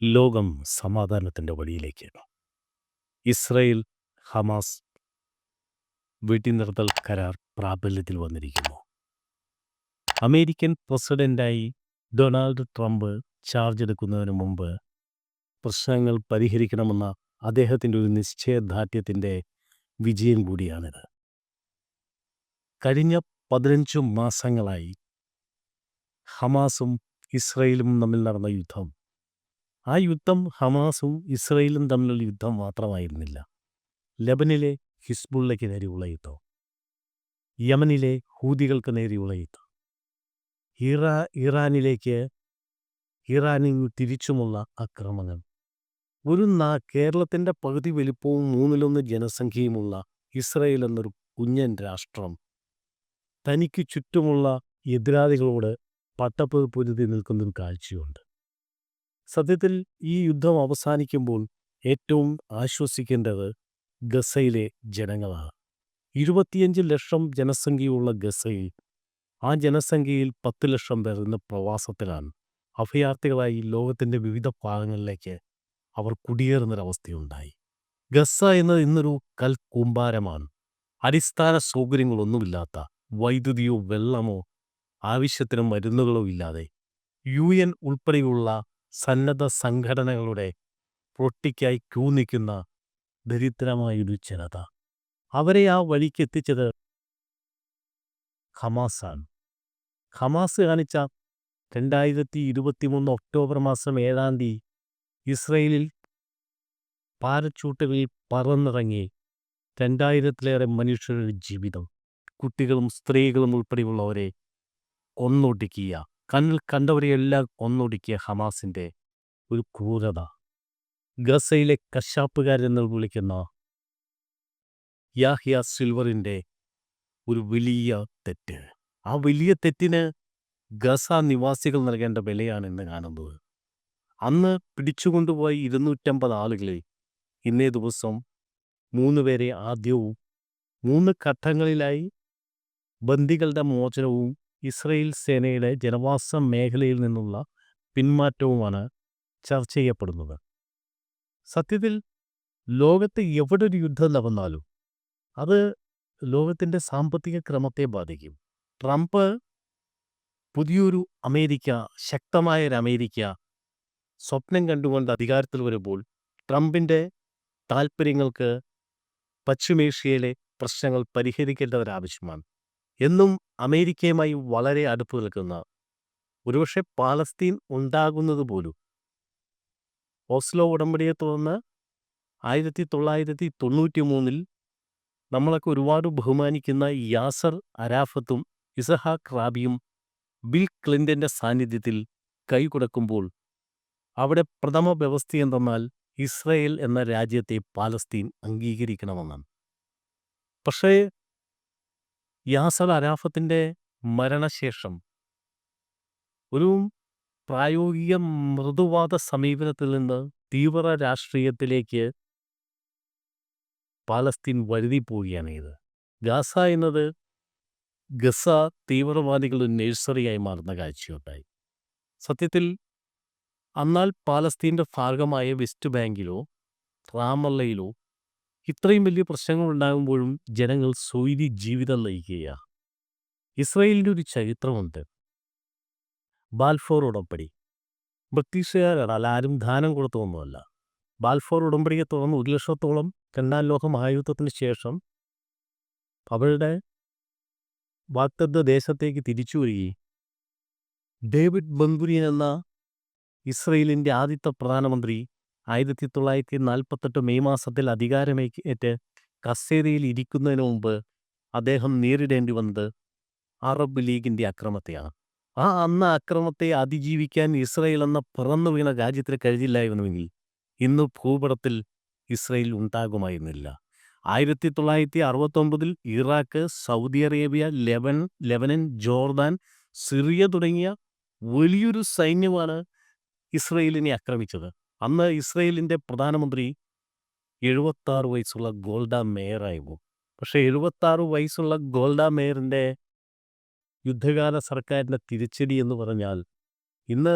ലോകം സമാധാനത്തിൻ്റെ വഴിയിലേക്ക്. ഇസ്രായേൽ ഹമാസ് വെടിനിർത്തൽ കരാർ പ്രാബല്യത്തിൽ വന്നിരിക്കുന്നു. അമേരിക്കൻ പ്രസിഡന്റായി ഡൊണാൾഡ് ട്രംപ് ചാർജ് എടുക്കുന്നതിന് മുമ്പ് പ്രശ്നങ്ങൾ പരിഹരിക്കണമെന്ന അദ്ദേഹത്തിൻ്റെ ഒരു നിശ്ചയദാർഢ്യത്തിൻ്റെ വിജയം കൂടിയാണിത്. കഴിഞ്ഞ 15 മാസങ്ങളായി ഹമാസും ഇസ്രായേലും തമ്മിൽ നടന്ന യുദ്ധം, ആ യുദ്ധം ഹമാസും ഇസ്രായേലും തമ്മിലുള്ള യുദ്ധം മാത്രമായിരുന്നില്ല. ലെബനിലെ ഹിസ്ബുള്ളയ്ക്ക് നേരെയുള്ള യുദ്ധം, യമനിലെ ഹൂതികൾക്ക് നേരെയുള്ള യുദ്ധം, ഇറാനിൽ തിരിച്ചുമുള്ള ആക്രമണങ്ങൾ. കേരളത്തിൻ്റെ പകുതി വലിപ്പവും 1/3 ജനസംഖ്യയുമുള്ള ഇസ്രായേൽ എന്നൊരു കുഞ്ഞൻ രാഷ്ട്രം തനിക്ക് ചുറ്റുമുള്ള എതിരാളികളോട് പട്ടപ്പൊരുതി നിൽക്കുന്നൊരു കാഴ്ചയുണ്ട്. സത്യത്തിൽ ഈ യുദ്ധം അവസാനിക്കുമ്പോൾ ഏറ്റവും ആശ്വസിക്കേണ്ടത് ഗസയിലെ ജനങ്ങളാണ്. 25 ലക്ഷം ജനസംഖ്യയുള്ള ഗസയിൽ, ആ ജനസംഖ്യയിൽ 10 ലക്ഷം പേർ ഇന്ന് പ്രവാസത്തിലാണ്. അഭയാർത്ഥികളായി ലോകത്തിൻ്റെ വിവിധ ഭാഗങ്ങളിലേക്ക് അവർ കുടിയേറുന്നൊരവസ്ഥയുണ്ടായി. ഗസ എന്നത് ഇന്നൊരു കൽക്കൂമ്പാരമാണ്. അടിസ്ഥാന സൗകര്യങ്ങളൊന്നുമില്ലാത്ത, വൈദ്യുതിയോ വെള്ളമോ ആവശ്യത്തിന് മരുന്നുകളോ ഇല്ലാതെ UN ഉൾപ്പെടെയുള്ള സന്നദ്ധ സംഘടനകളുടെ റൊട്ടിക്കായി ക്യൂ നിൽക്കുന്ന ദരിദ്രമായൊരു ജനത. അവരെ ആ വഴിക്കെത്തിച്ചത് ഹമാസാണ്. ഹമാസ് കാണിച്ച 2023 ഒക്ടോബർ മാസം 7-ാം തീയതി ഇസ്രയേലിൽ പാരച്യൂട്ടുകളിൽ പറന്നിറങ്ങി 2000-ലേറെ മനുഷ്യരുടെ ജീവിതം, കുട്ടികളും സ്ത്രീകളും ഉൾപ്പെടെയുള്ളവരെ കൊന്നൊടുക്കിയ, കണ്ണിൽ കണ്ടവരെയെല്ലാം കൊന്നൊടുക്കിയ ഹമാസിൻ്റെ ഒരു ക്രൂരത. ഗസയിലെ കശാപ്പുകാരെന്ന് വിളിക്കുന്ന യാഹ്യ സിൽവറിൻ്റെ ഒരു വലിയ തെറ്റ്. ആ വലിയ തെറ്റിന് ഗസ നിവാസികൾ നൽകേണ്ട വിലയാണ് ഇന്ന് കാണുന്നത്. അന്ന് പിടിച്ചുകൊണ്ടുപോയി 250 ആളുകളെ ഇന്നേ ദിവസം 3 പേരെ ആദ്യവും 3 ഘട്ടങ്ങളിലായി ബന്ദികളുടെ മോചനവും ഇസ്രായേൽ സേനയുടെ ജനവാസ മേഖലയിൽ നിന്നുള്ള പിന്മാറ്റവുമാണ് ചർച്ച ചെയ്യപ്പെടുന്നത്. സത്യത്തിൽ ലോകത്ത് എവിടെ ഒരു യുദ്ധം നടന്നാലും അത് ലോകത്തിൻ്റെ സാമ്പത്തിക ക്രമത്തെ ബാധിക്കും. ട്രംപ് പുതിയൊരു അമേരിക്ക, ശക്തമായൊരു അമേരിക്ക സ്വപ്നം കണ്ടുകൊണ്ട് അധികാരത്തിൽ വരുമ്പോൾ ട്രംപിൻ്റെ താൽപ്പര്യങ്ങൾക്ക് പശ്ചിമേഷ്യയിലെ പ്രശ്നങ്ങൾ പരിഹരിക്കേണ്ടതൊരാവശ്യമാണ്. എന്നും അമേരിക്കയുമായി വളരെ അടുപ്പ് നിൽക്കുന്ന, ഒരുപക്ഷെ പാലസ്തീൻ ഉണ്ടാകുന്നത് പോലും ഓസ്ലോ ഉടമ്പടിയെ തുടർന്ന് 1993 നമ്മളൊക്കെ ഒരുപാട് ബഹുമാനിക്കുന്ന യാസർ അരാഫത്തും ഇസഹാക്ക് റാബിയും ബിൽ ക്ലിൻ്റൻ്റെ സാന്നിധ്യത്തിൽ കൈകൊടുക്കുമ്പോൾ അവിടെ പ്രഥമ വ്യവസ്ഥ എന്തെന്നാൽ ഇസ്രായേൽ എന്ന രാജ്യത്തെ പാലസ്തീൻ അംഗീകരിക്കണമെന്നാണ്. പക്ഷേ യാസർ അരാഫത്തിൻ്റെ മരണശേഷം ഒരു പ്രായോഗിക മൃദുവാദ സമീപനത്തിൽ നിന്ന് തീവ്ര രാഷ്ട്രീയത്തിലേക്ക് പാലസ്തീൻ വഴുതിപ്പോവുകയാണ് ഇത്. ഗാസ എന്നത് ഗസ തീവ്രവാദികളുടെ നഴ്സറിയായി മാറുന്ന കാഴ്ചയുണ്ടായി. സത്യത്തിൽ എന്നാൽ പാലസ്തീൻ്റെ ഭാഗമായ വെസ്റ്റ് ബാങ്കിലോ റാമല്ലയിലോ ഇത്രയും വലിയ പ്രശ്നങ്ങൾ ഉണ്ടാകുമ്പോഴും ജനങ്ങൾ സ്വൈരി ജീവിതം നയിക്കുകയാണ്. ഇസ്രായേലിൻ്റെ ഒരു ചരിത്രമുണ്ട്. ബാൽഫോർ ഉടമ്പടി ബ്രിട്ടീഷുകാരാണ്, ആരും ദാനം കൊടുത്തൊന്നുമല്ല. ബാൽഫോർ ഉടമ്പടിയെ തുടർന്ന് 1 ലക്ഷത്തോളം 2ാം ലോക മഹായുദ്ധത്തിന് ശേഷം അവരുടെ വാഗ്ദത്ത ദേശത്തേക്ക് തിരിച്ചു വരികയും ഡേവിഡ് ബെൻഗുരിയൻ എന്ന ഇസ്രയേലിൻ്റെ ആദ്യത്തെ പ്രധാനമന്ത്രി 1948 മെയ് മാസത്തിൽ അധികാരമേറ്റ് കസേരയിൽ ഇരിക്കുന്നതിന് മുമ്പ് അദ്ദേഹം നേരിടേണ്ടി വന്നത് അറബ് ലീഗിൻ്റെ അക്രമത്തെയാണ്. അന്ന് അക്രമത്തെ അതിജീവിക്കാൻ ഇസ്രായേൽ എന്ന പിറന്നു വീണ രാജ്യത്തിന് കഴിഞ്ഞില്ലായിരുന്നുവെങ്കിൽ ഇന്ന് ഭൂപടത്തിൽ ഇസ്രായേൽ ഉണ്ടാകുമായിരുന്നില്ല. 1969 Iraq, Saudi Arabia, Lebanon, Jordan, Syria തുടങ്ങിയ വലിയൊരു സൈന്യമാണ് ഇസ്രായേലിനെ ആക്രമിച്ചത്. അന്ന് ഇസ്രായേലിൻ്റെ പ്രധാനമന്ത്രി 76 വയസ്സുള്ള ഗോൾഡ മേയറായിരുന്നു. പക്ഷേ 76 വയസ്സുള്ള ഗോൾഡ മേയറിൻ്റെ യുദ്ധകാല സർക്കാരിൻ്റെ തിരിച്ചടി എന്ന് പറഞ്ഞാൽ ഇന്ന്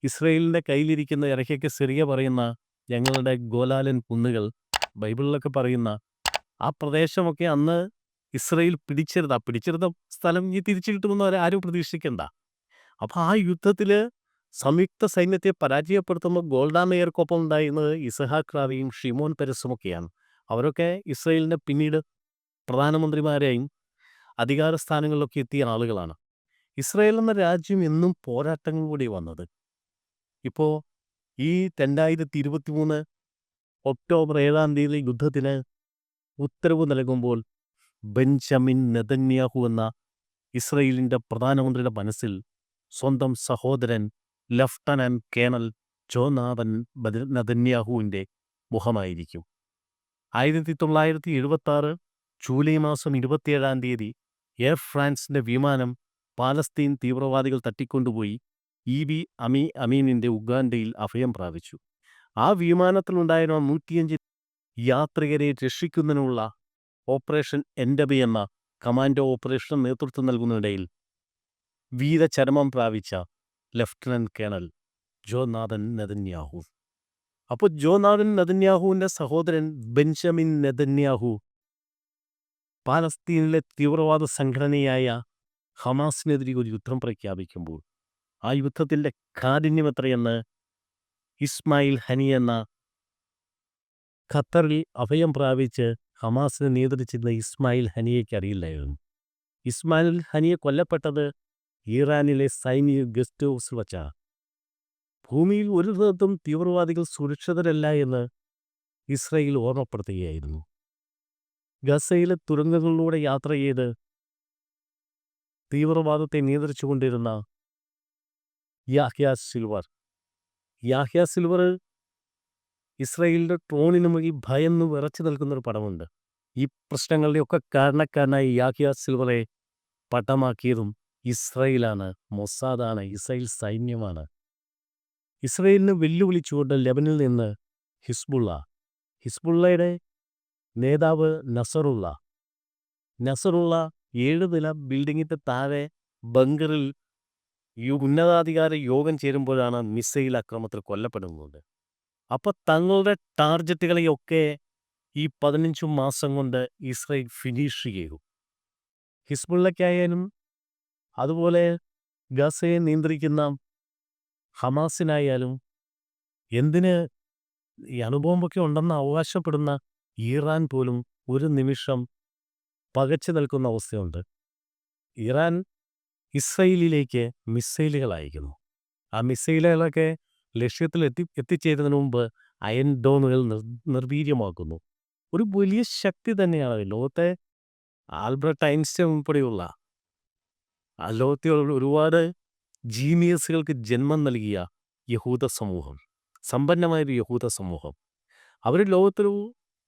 ഇസ്രയേലിൻ്റെ കയ്യിലിരിക്കുന്ന ഇറക്കിയൊക്കെ സിറിയ പറയുന്ന ഞങ്ങളുടെ ഗോലാലൻ കുന്നുകൾ, ബൈബിളിലൊക്കെ പറയുന്ന ആ പ്രദേശമൊക്കെ അന്ന് ഇസ്രയേൽ പിടിച്ചെടുത്ത സ്ഥലം ഇനി തിരിച്ചു കിട്ടുമെന്ന് ആരും പ്രതീക്ഷിക്കണ്ട. അപ്പോൾ ആ യുദ്ധത്തിൽ സംയുക്ത സൈന്യത്തെ പരാജയപ്പെടുത്തുമ്പോൾ ഗോൾഡ മേയർക്കൊപ്പം ഉണ്ടായിരുന്നത് ഇസഹാക്ക് റാബിയും ഷിമോൻ പെരസുമൊക്കെയാണ്. അവരൊക്കെ ഇസ്രയേലിൻ്റെ പിന്നീട് പ്രധാനമന്ത്രിമാരെയും അധികാര സ്ഥാനങ്ങളിലൊക്കെ എത്തിയ ആളുകളാണ്. ഇസ്രയേൽ എന്ന രാജ്യം എന്നും പോരാട്ടങ്ങളിലൂടെ വന്നത്. ഇപ്പോൾ ഈ 2023 ഒക്ടോബർ 7 യുദ്ധത്തിന് ഉത്തരവ് നൽകുമ്പോൾ ബെഞ്ചമിൻ നെതന്യാഹു എന്ന ഇസ്രയേലിൻ്റെ പ്രധാനമന്ത്രിയുടെ മനസ്സിൽ സ്വന്തം സഹോദരൻ ലഫ്റ്റനന്റ് കേണൽ ജോനാഥൻ നെതന്യാഹുവിൻ്റെ മുഖമായിരിക്കും. 1976 ജൂലൈ മാസം 27 എയർ ഫ്രാൻസിൻ്റെ വിമാനം പാലസ്തീൻ തീവ്രവാദികൾ തട്ടിക്കൊണ്ടുപോയി അമീനിൻ്റെ ഉഗാണ്ടയിൽ അഭയം പ്രാപിച്ചു. ആ വിമാനത്തിലുണ്ടായിരുന്ന 105 യാത്രികരെ രക്ഷിക്കുന്നതിനുള്ള ഓപ്പറേഷൻ എൻഡബി എന്ന കമാൻഡോ ഓപ്പറേഷൻ നേതൃത്വം നൽകുന്നതിനിടയിൽ വീരചരമം പ്രാപിച്ച ലഫ്റ്റനന്റ് കേണൽ ജോനാഥൻ നെതന്യാഹു. അപ്പോൾ ജോനാഥൻ നെതന്യാഹുവിൻ്റെ സഹോദരൻ ബെഞ്ചമിൻ നെതന്യാഹു പാലസ്തീനിലെ തീവ്രവാദ സംഘടനയായ ഹമാസിനെതിരെ ഒരു യുദ്ധം പ്രഖ്യാപിക്കുമ്പോൾ ആ യുദ്ധത്തിൻ്റെ കാഠിന്യം എത്രയെന്ന് ഇസ്മായിൽ ഹനി എന്ന ഖത്തറിൽ അഭയം പ്രാപിച്ച് ഹമാസിനെ നിയന്ത്രിച്ചിരുന്ന ഇസ്മായിൽ ഹനിയയ്ക്ക് അറിയില്ലായിരുന്നു. ഇസ്മായിൽ ഹനിയെ കൊല്ലപ്പെട്ടത് ഇറാനിലെ സൈനിക ഗസ്റ്റ് ഹൗസിൽ വച്ചാണ്. ഭൂമിയിൽ ഒരു തരത്തും തീവ്രവാദികൾ സുരക്ഷിതരല്ല എന്ന് ഇസ്രയേൽ ഓർമ്മപ്പെടുത്തുകയായിരുന്നു. ഗസയിലെ തുരങ്കങ്ങളിലൂടെ യാത്ര ചെയ്ത് തീവ്രവാദത്തെ നിയന്ത്രിച്ചുകൊണ്ടിരുന്ന യാഹ്യ സിൽവർ ഇസ്രയേലിൻ്റെ ഡ്രോണിന് മുകളിൽ ഭയന്ന് വിറച്ചു നിൽക്കുന്നൊരു പടമുണ്ട്. ഈ പ്രശ്നങ്ങളുടെയൊക്കെ കാരണക്കാരനായി യാഹ്യ സിൽവറെ പട്ടമാക്കിയതും ഇസ്രയേലാണ്, മൊസാദാണ്, ഇസ്രയേൽ സൈന്യമാണ്. ഇസ്രയേലിനെ വെല്ലുവിളിച്ചുകൊണ്ട് ലെബനിൽ നിന്ന് ഹിസ്ബുള്ളയുടെ നേതാവ് നസറുള്ള 7 നില ബിൽഡിങ്ങിൻ്റെ താഴെ ബങ്കറിൽ ഉന്നതാധികാര യോഗം ചേരുമ്പോഴാണ് മിസൈൽ ആക്രമണത്തിൽ കൊല്ലപ്പെടുന്നത്. അപ്പോൾ തങ്ങളുടെ ടാർഗറ്റുകളെയൊക്കെ ഈ 15 മാസം കൊണ്ട് ഇസ്രയേൽ ഫിനിഷ് ചെയ്തു. ഹിസ്ബുള്ളയ്ക്കായാലും അതുപോലെ ഗസയെ നിയന്ത്രിക്കുന്ന ഹമാസിനായാലും എന്തിന് ഈ അണുബോംബൊക്കെ ഉണ്ടെന്ന് അവകാശപ്പെടുന്ന ഇറാൻ പോലും ഒരു നിമിഷം പകച്ചു നിൽക്കുന്ന അവസ്ഥയുണ്ട്. ഇറാൻ ഇസ്രയേലിലേക്ക് മിസൈലുകൾ അയക്കുന്നു. ആ മിസൈലുകളൊക്കെ ലക്ഷ്യത്തിൽ എത്തിച്ചേരുന്നതിന് മുമ്പ് അയൺ ഡോമുകൾ നിർവീര്യമാക്കുന്നു. ഒരു വലിയ ശക്തി തന്നെയാണ് ലോകത്തെ ആൽബർട്ട് ഐൻസ്റ്റൈൻ ഉൾപ്പെടെയുള്ള ലോകത്തെ ഒരുപാട് ജീനിയസുകൾക്ക് ജന്മം നൽകിയ യഹൂദ സമൂഹം, സമ്പന്നമായൊരു യഹൂദ സമൂഹം. അവർ ലോകത്തൊരു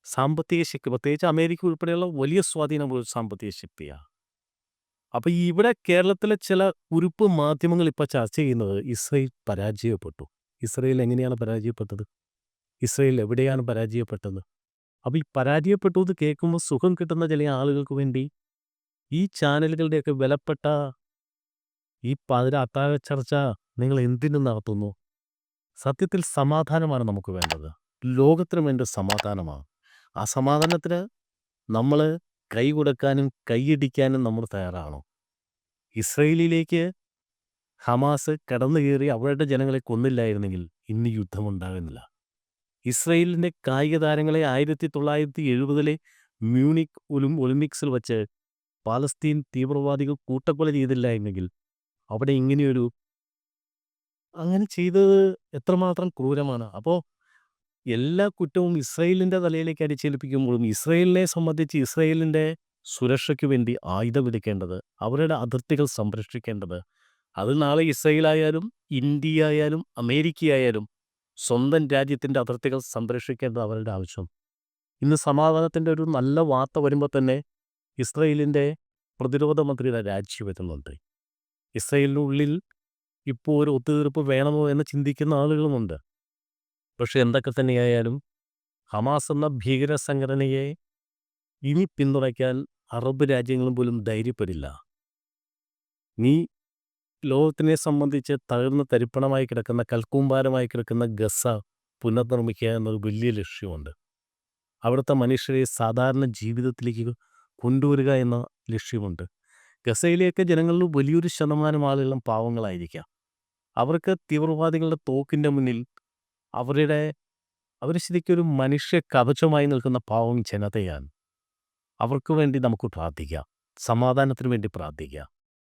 സാമ്പത്തിക ശക്തി, പ്രത്യേകിച്ച് അമേരിക്ക ഉൾപ്പെടെയുള്ള വലിയ സ്വാധീനമുള്ള ഒരു സാമ്പത്തിക ശക്തിയാണ്. അപ്പോൾ ഇവിടെ കേരളത്തിലെ ചില കുറിപ്പ് മാധ്യമങ്ങൾ ഇപ്പോൾ ചർച്ച ചെയ്യുന്നത് ഇസ്രയേൽ പരാജയപ്പെട്ടു. ഇസ്രയേൽ എങ്ങനെയാണ് പരാജയപ്പെട്ടത്? ഇസ്രയേൽ എവിടെയാണ് പരാജയപ്പെട്ടത്? അപ്പോൾ ഈ പരാജയപ്പെട്ടു എന്ന് കേൾക്കുമ്പോൾ സുഖം കിട്ടുന്ന ചില ആളുകൾക്ക് വേണ്ടി ഈ ചാനലുകളുടെയൊക്കെ വിലപ്പെട്ട ഈ അത്താഴ ചർച്ച നിങ്ങൾ എന്തിനു നടത്തുന്നു? സത്യത്തിൽ സമാധാനമാണ് നമുക്ക് വേണ്ടത്. ലോകത്തിന് വേണ്ട സമാധാനമാണ്. ആ സമാധാനത്തിന് നമ്മൾ കൈ കൊടുക്കാനും കൈയടിക്കാനും നമ്മൾ തയ്യാറാണോ? ഇസ്രയേലിലേക്ക് ഹമാസ് കടന്നു കയറി അവരുടെ ജനങ്ങളെ കൊന്നില്ലായിരുന്നെങ്കിൽ ഇന്ന് യുദ്ധമുണ്ടാകുന്നില്ല. ഇസ്രയേലിൻ്റെ കായിക താരങ്ങളെ 1970 മ്യൂണിക് ഒളിമ്പിക്സിൽ വച്ച് പാലസ്തീൻ തീവ്രവാദികൾ കൂട്ടക്കൊല ചെയ്തില്ലായിരുന്നെങ്കിൽ അവിടെ അങ്ങനെ ചെയ്തത് എത്രമാത്രം ക്രൂരമാണ്. അപ്പോൾ എല്ലാ കുറ്റവും ഇസ്രയേലിൻ്റെ തലയിലേക്ക് അടിച്ചേൽപ്പിക്കുമ്പോഴും ഇസ്രയേലിനെ സംബന്ധിച്ച് ഇസ്രയേലിൻ്റെ സുരക്ഷയ്ക്ക് വേണ്ടി ആയുധമെടുക്കേണ്ടത്, അവരുടെ അതിർത്തികൾ സംരക്ഷിക്കേണ്ടത്, അത് നാളെ ഇസ്രയേലായാലും ഇന്ത്യ ആയാലും അമേരിക്കയായാലും സ്വന്തം രാജ്യത്തിൻ്റെ അതിർത്തികൾ സംരക്ഷിക്കേണ്ടത് അവരുടെ ആവശ്യം. ഇന്ന് സമാധാനത്തിൻ്റെ ഒരു നല്ല വാർത്ത വരുമ്പോൾ തന്നെ ഇസ്രയേലിൻ്റെ പ്രതിരോധ മന്ത്രിയുടെ രാജിവെക്കുന്നുണ്ട്. ഇസ്രയേലിനുള്ളിൽ ഇപ്പോൾ ഒരു ഒത്തുതീർപ്പ് വേണമോ എന്ന് ചിന്തിക്കുന്ന ആളുകളുമുണ്ട്. പക്ഷെ എന്തൊക്കെ തന്നെയായാലും ഹമാസ് എന്ന ഭീകര സംഘടനയെ ഇനി പിന്തുണയ്ക്കാൻ അറബ് രാജ്യങ്ങളും പോലും ധൈര്യപ്പെടില്ല. നീ ലോകത്തിനെ സംബന്ധിച്ച് തകർന്ന് തരിപ്പണമായി കിടക്കുന്ന കൽക്കൂമ്പാരമായി കിടക്കുന്ന ഗസ പുനർനിർമ്മിക്കുക എന്നൊരു വലിയ ലക്ഷ്യമുണ്ട്. അവിടുത്തെ മനുഷ്യരെ സാധാരണ ജീവിതത്തിലേക്ക് കൊണ്ടുവരിക എന്ന ലക്ഷ്യമുണ്ട്. ഗസയിലേക്ക് ജനങ്ങളിൽ വലിയൊരു ശതമാനം ആളുകളും പാവങ്ങളായിരിക്കാം. അവർക്ക് തീവ്രവാദികളുടെ തോക്കിൻ്റെ മുന്നിൽ അവർ ശരിക്കും ഒരു മനുഷ്യ കവചമായി നിൽക്കുന്ന പാവം ജനതയാണ്. അവർക്ക് വേണ്ടി നമുക്ക് പ്രാർത്ഥിക്കാം. സമാധാനത്തിന് വേണ്ടി പ്രാർത്ഥിക്കാം.